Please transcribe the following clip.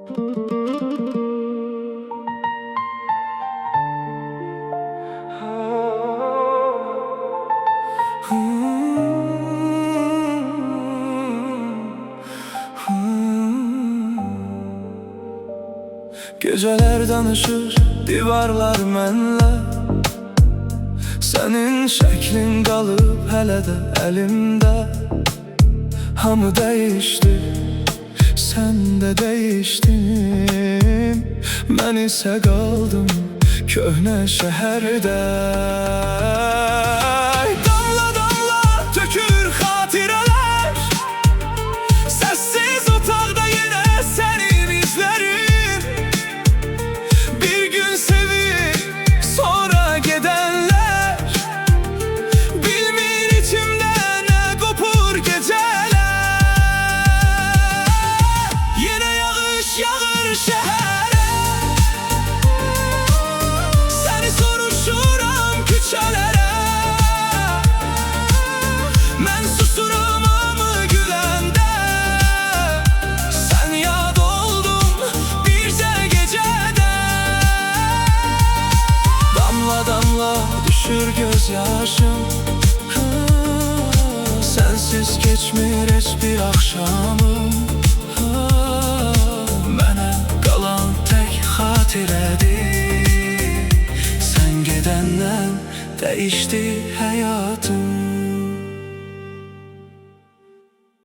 Geceler danışır divarlar mənlə, sənin şəklin qalıb hələ də əlimdə. Hamı dəyişdi, sən də dəyişdin, mən isə qaldım köhnə şəhərdə. Damla damla tökülür xatirələr, səssiz otaqda yenə sənin izlərin. Bir gün sevib sonra gedənlər, bilmir içimdə nə qopur gecələr. Yenə yağış yağır şəhərə, səni soruşuram küçələrə. Mən susuram hamı güləndə, sən yad oldun bircə gecədə. Damla damla düşür göz yaşım, sensiz geçmir heç bir axşamım. Mənə qalan tək xatirədir, sən gedəndən dəyişdi həyat.